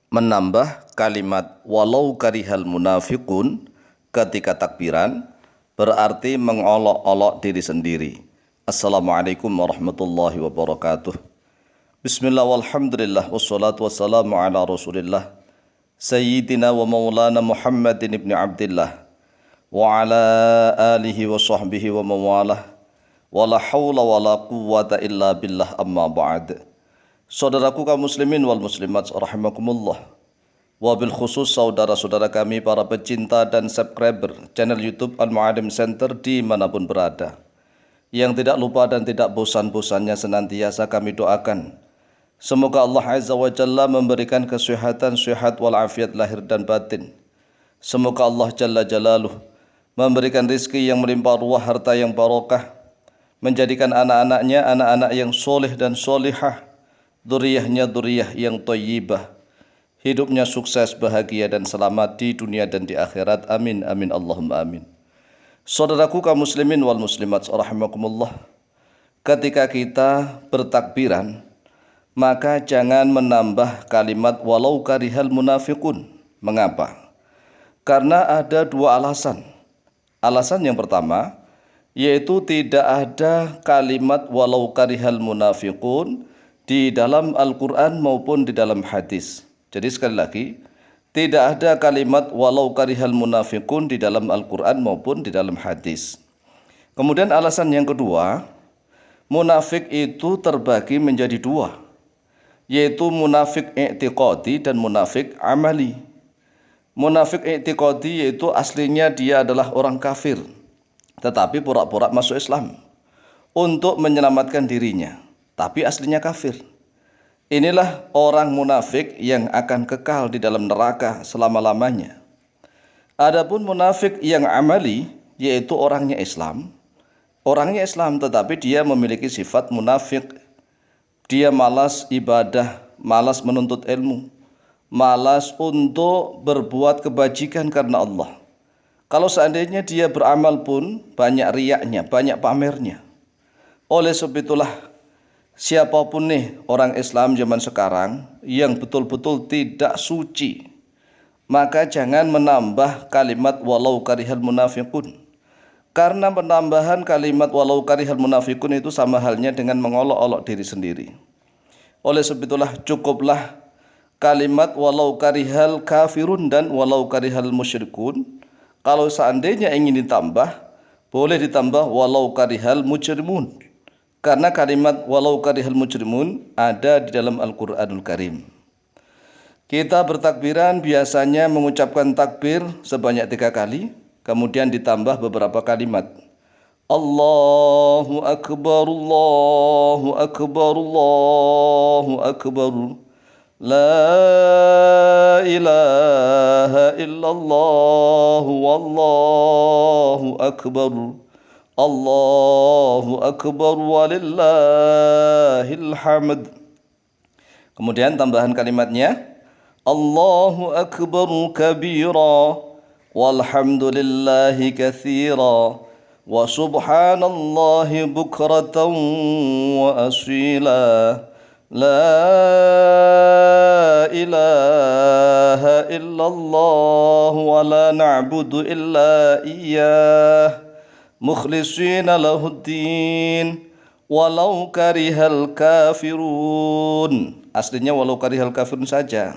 menambah kalimat walau karihal munafiqun ketika takbiran berarti mengolok-olok diri sendiri. Assalamualaikum warahmatullahi wabarakatuh. Bismillah walhamdulillah wassalatu wassalamu ala rasulillah Sayyidina wa maulana Muhammadin ibn Abdillah wa ala alihi wa sahbihi wa mawalah wa la hawla wa la quwwata illa billah amma ba'd. Saudaraku kaum muslimin wal muslimat rahimakumullah, wabil khusus saudara-saudara kami para pecinta dan subscriber channel YouTube Al-Mu'allim Center dimanapun berada, yang tidak lupa dan tidak bosan-bosannya senantiasa kami doakan semoga Allah Azza wa Jalla memberikan kesehatan, sehat walafiat lahir dan batin. Semoga Allah Jalla Jalaluh memberikan rizki yang melimpah ruah, harta yang barokah, menjadikan anak-anaknya anak-anak yang soleh dan solihah, dzurriyyahnya dzurriyyah yang thayyibah, hidupnya sukses, bahagia dan selamat di dunia dan di akhirat. Amin amin Allahumma amin. Saudaraku kaum muslimin wal muslimat rahimakumullah, ketika kita bertakbiran maka jangan menambah kalimat walau karihal munafiqun. Mengapa? Karena ada dua alasan. Alasan yang pertama yaitu tidak ada kalimat walau karihal munafiqun di dalam Al-Quran maupun di dalam hadis. Jadi sekali lagi, tidak ada kalimat walau karihal munafiqun di dalam Al-Quran maupun di dalam hadis. Kemudian alasan yang kedua, munafik itu terbagi menjadi dua, yaitu munafik i'tiqadi dan munafik amali. Munafik i'tiqadi yaitu aslinya dia adalah orang kafir, tetapi pura-pura masuk Islam untuk menyelamatkan dirinya, tapi aslinya kafir. Inilah orang munafik yang akan kekal di dalam neraka selama-lamanya. Adapun munafik yang amali yaitu orangnya Islam tetapi dia memiliki sifat munafik. Dia malas ibadah, malas menuntut ilmu, malas untuk berbuat kebajikan karena Allah. Kalau seandainya dia beramal pun banyak riyaknya, banyak pamernya. Oleh sebab itulah siapapun nih orang Islam zaman sekarang yang betul-betul tidak suci, maka jangan menambah kalimat walau karihal munafiqun. Karena penambahan kalimat walau karihal munafiqun itu sama halnya dengan mengolok-olok diri sendiri. Oleh sebab itulah cukuplah kalimat walau karihal kafirun dan walau karihal musyrikun. Kalau seandainya ingin ditambah, boleh ditambah walau karihal mujrimun. Karena kalimat walau karihal mujrimun ada di dalam Al-Quranul Karim. Kita bertakbiran biasanya mengucapkan takbir sebanyak 3 kali, kemudian ditambah beberapa kalimat. Allahu Akbar, Allahu Akbar, Allahu Akbar, La ilaha illallah, wallahu akbar, Allahu akbar walillahil hamd. Kemudian tambahan kalimatnya, Allahu akbar kabira, walhamdulillahi katsira, wa subhanallahi bukratan wa asila. La ilaha illallah wa la na'budu illa iyyah mukhlishina lahuddin walau karihal kafirun. Aslinya walau karihal kafirun saja,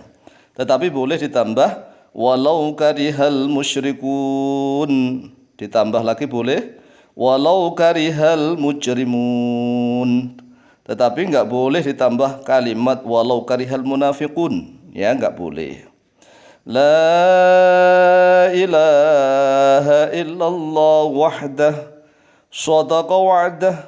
tetapi boleh ditambah walau karihal musyrikun. Ditambah lagi boleh walau karihal mujrimun. Tetapi enggak boleh ditambah kalimat walau karihal munafiqun, ya enggak boleh. La ilaha illallah wahdah sadaqa wa'dah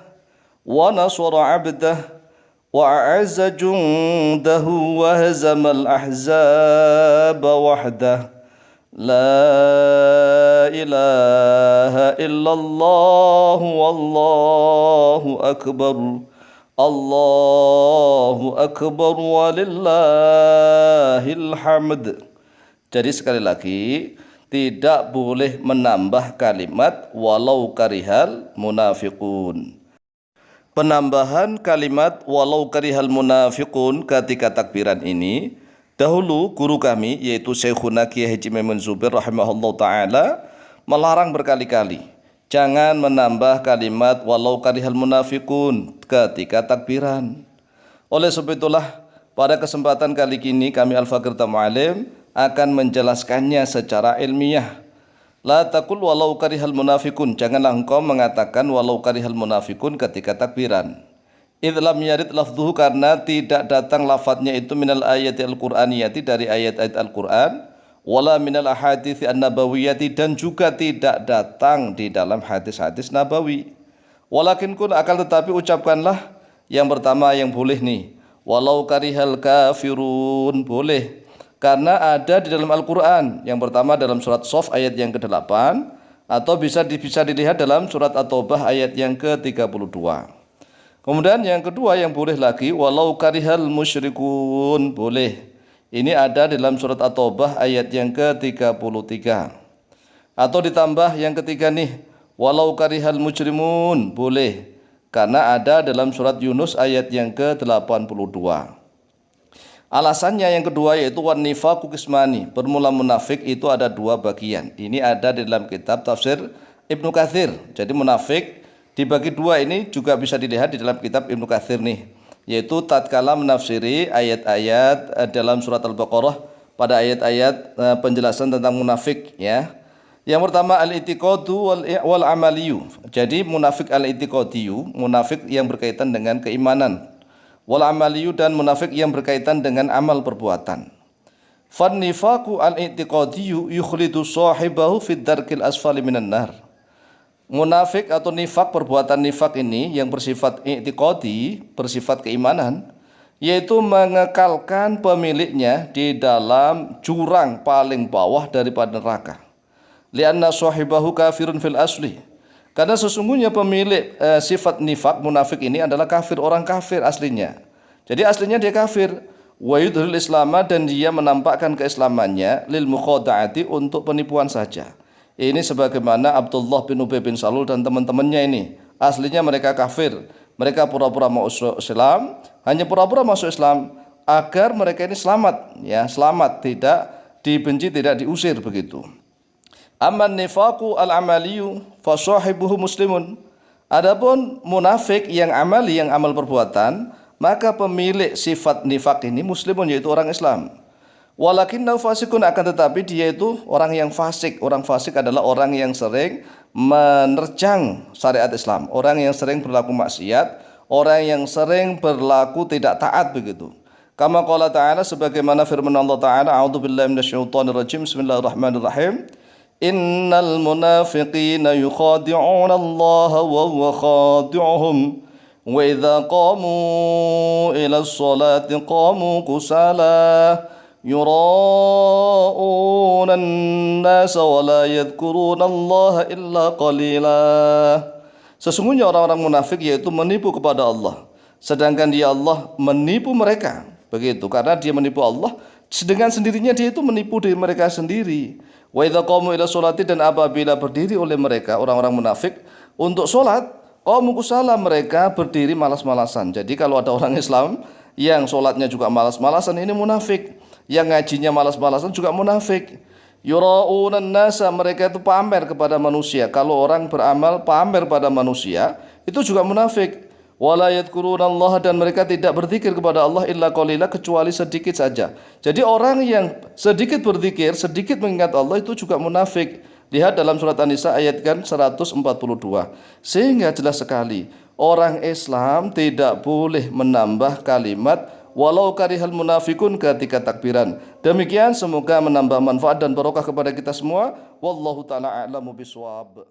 wa nasara 'abdah wa a'azza jundahu wa hazamal ahzaba wahdah. La ilaha illallah wallahu akbar, Allahu akbar walillahil hamd. Jadi sekali lagi, tidak boleh menambah kalimat walau karihal munafiqun. Penambahan kalimat walau karihal munafiqun ketika takbiran ini Dahulu guru kami yaitu Syekhuna Kiai Haji Maimun Zubair rahimahullah taala melarang berkali-kali jangan menambah kalimat walau karihal munafikun ketika takbiran. Oleh sebab itulah pada kesempatan kali ini kami Al-Fakir Tamu Alim akan menjelaskannya secara ilmiah. La taqul walau karihal munafikun, janganlah engkau mengatakan walau karihal munafikun ketika takbiran. Idlam yarid lafduhu, karena tidak datang lafadznya itu minal ayati al-Qur'aniyati, dari ayat-ayat Al-Quran, wala minal ahadithi an-nabawiyati, dan juga tidak datang di dalam hadis-hadis nabawi. Walakin kun, akan tetapi ucapkanlah yang pertama yang boleh nih, walau karihal kafirun, boleh, karena ada di dalam Al-Quran. Yang pertama dalam surat Shaf ayat yang ke-8, atau bisa dilihat dalam surat At-Taubah ayat yang ke-32. Kemudian yang kedua yang boleh lagi, walau karihal musyrikun, boleh. Ini ada dalam surat At-Taubah ayat yang ke-33. Atau ditambah yang ketiga nih, walau karihal mujrimun, boleh. Karena ada dalam surat Yunus ayat yang ke-82. Alasannya yang kedua yaitu wan nifaqu qismani, bermula munafik itu ada dua bagian. Ini ada di dalam kitab tafsir Ibnu Katsir. Jadi munafik dibagi dua, ini juga bisa dilihat di dalam kitab Ibnu Katsir nih, yaitu tatkala menafsiri ayat-ayat dalam surat Al-Baqarah pada ayat-ayat penjelasan tentang munafik ya. Yang pertama al-i'tiqadu wal amaliyu. Jadi munafik al-i'tiqadiyu, munafik yang berkaitan dengan keimanan. Wal amaliyu, dan munafik yang berkaitan dengan amal perbuatan. Fan nifaqu al-i'tiqadiyu yukhlidu sahibahu fid darkil asfali minan nar. Munafik atau nifak, perbuatan nifak ini yang bersifat i'tiqadi, bersifat keimanan, yaitu mengekalkan pemiliknya di dalam jurang paling bawah daripada neraka. Lianna sahibahu kafirun fil asli, karena sesungguhnya pemilik sifat nifak munafik ini adalah kafir, orang kafir aslinya. Jadi aslinya dia kafir. Wa yudhirul islama, dan dia menampakkan keislamannya lil mukhada'ati, untuk penipuan saja. Ini sebagaimana Abdullah bin Ubay bin Salul dan teman-temannya ini. Aslinya mereka kafir. Mereka pura-pura masuk Islam, hanya pura-pura masuk Islam agar mereka ini selamat, ya, selamat, tidak dibenci, tidak diusir begitu. Amman nifaqu al-amaliyu fa sahibuhu muslimun. Adapun munafik yang amali, yang amal perbuatan, maka pemilik sifat nifak ini muslimun, yaitu orang Islam. Walakinnahu fasikun, akan tetapi dia itu orang yang fasik. Orang fasik adalah orang yang sering menerjang syariat Islam, orang yang sering berlaku maksiat, orang yang sering berlaku tidak taat begitu. Kama qala ta'ala, sebagaimana firman Allah Ta'ala, a'udzubillahi minasyaitonir rajim, bismillahirrahmanirrahim. Innal munafiqina yukhadi'una Allah wa huwa khadi'uhum wa idza qamu ila sholati qamu kusala yura'una an-nasa wa la yadhkuruna Allah illa qalila. Sesungguhnya orang-orang munafik yaitu menipu kepada Allah, sedangkan dia Allah menipu mereka. Begitu, karena dia menipu Allah, dengan sendirinya dia itu menipu diri mereka sendiri. Wa idza qamu ila sholati, dan apabila berdiri oleh mereka orang-orang munafik untuk sholat, qamu kusala, mereka berdiri malas-malasan. Jadi kalau ada orang Islam yang sholatnya juga malas-malasan, ini munafik. Yang ngajinya malas-malasan juga munafik. Yura'unan nasa, mereka itu pamer kepada manusia. Kalau orang beramal pamer pada manusia, itu juga munafik. Wala yadhkurunallaha, dan mereka tidak berzikir kepada Allah illa qalila, kecuali sedikit saja. Jadi orang yang sedikit berzikir, sedikit mengingat Allah, itu juga munafik. Lihat dalam surat An-Nisa ayat 142. Sehingga jelas sekali orang Islam tidak boleh menambah kalimat walau karihal munafikun ketika takbiran. Demikian, semoga menambah manfaat dan barokah kepada kita semua. Wallahu ta'ala a'lamu bishawab.